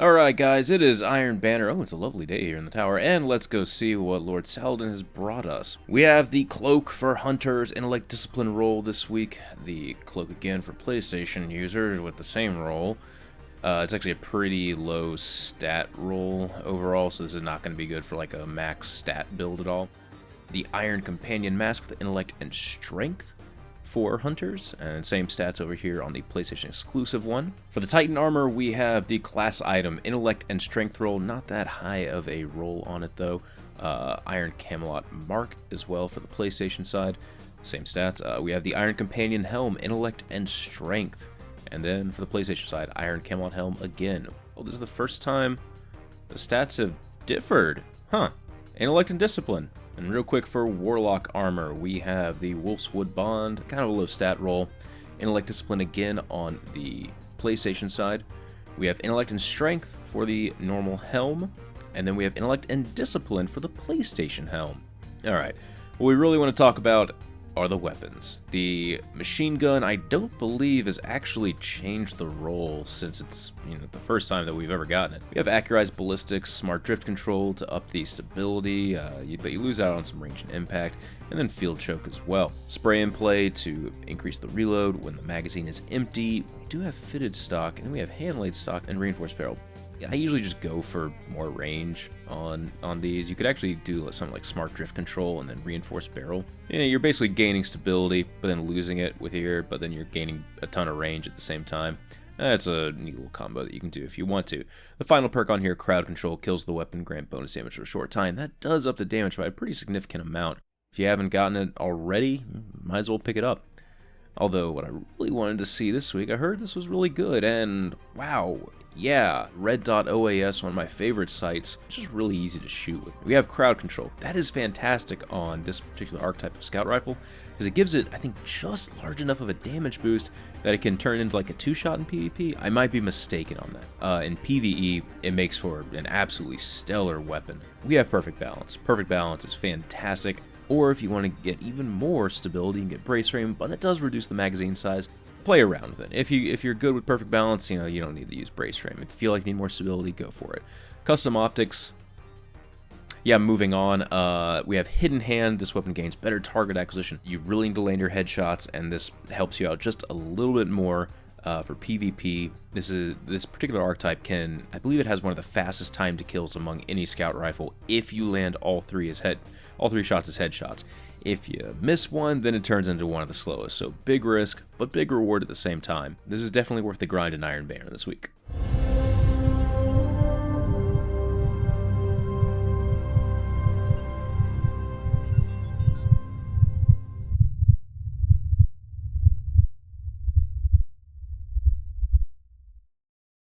Alright guys, it is Iron Banner. Oh, it's a lovely day here in the tower, and let's go see what Lord Saladin has brought us. We have the Cloak for Hunters Intellect Discipline roll this week. The Cloak again for PlayStation users with the same roll. It's actually a pretty low stat roll overall, so this is not going to be good for like a max stat build at all. The Iron Companion Mask with Intellect and Strength for Hunters, and same stats over here on the PlayStation exclusive one. For the Titan Armor, we have the class item Intellect and Strength roll, not that high of a roll on it though. Iron Camelot Mark as well for the PlayStation side, same stats. We have the Iron Companion Helm, Intellect and Strength, and then for the PlayStation side, Iron Camelot Helm again. Oh, this is the first time the stats have differed, huh? Intellect and Discipline. And real quick for Warlock Armor, we have the Wolfswood Bond, kind of a low stat roll. Intellect Discipline again on the PlayStation side. We have Intellect and Strength for the normal helm. And then we have Intellect and Discipline for the PlayStation helm. Alright, what we really want to talk about are the weapons. The machine gun, I don't believe, has actually changed the roll since it's, the first time that we've ever gotten it. We have Accurized Ballistics, Smart Drift Control to up the stability, but you lose out on some range and impact, and then Field Choke as well. Spray and Play to increase the reload when the magazine is empty. We do have Fitted Stock, and we have Hand-Laid Stock and Reinforced Barrel. I usually just go for more range on these. You could actually do something like Smart Drift Control and then Reinforced Barrel. You're basically gaining stability, but then losing it with here, but then you're gaining a ton of range at the same time. That's a neat little combo that you can do if you want to. The final perk on here, Crowd Control, kills the weapon, grant bonus damage for a short time. That does up the damage by a pretty significant amount. If you haven't gotten it already, might as well pick it up. Although, what I really wanted to see this week, I heard this was really good, and wow, yeah, Red.OAS, one of my favorite sites, it's just really easy to shoot with. We have Crowd Control. That is fantastic on this particular archetype of scout rifle, because it gives it, I think, just large enough of a damage boost that it can turn into like a two-shot in PvP. I might be mistaken on that. In PvE, it makes for an absolutely stellar weapon. We have Perfect Balance. Perfect Balance is fantastic. Or if you want to get even more stability, you can get Brace Frame, but it does reduce the magazine size. Play around with it. If you're good with Perfect Balance, you don't need to use Brace Frame. If you feel like you need more stability, go for it. Custom Optics. Yeah, moving on. We have Hidden Hand. This weapon gains better target acquisition. You really need to land your headshots, and this helps you out just a little bit more for PvP. This particular archetype I believe it has one of the fastest time to kills among any scout rifle if you land all three shots as headshots. If you miss one, then it turns into one of the slowest. So big risk, but big reward at the same time. This is definitely worth the grind in Iron Banner this week.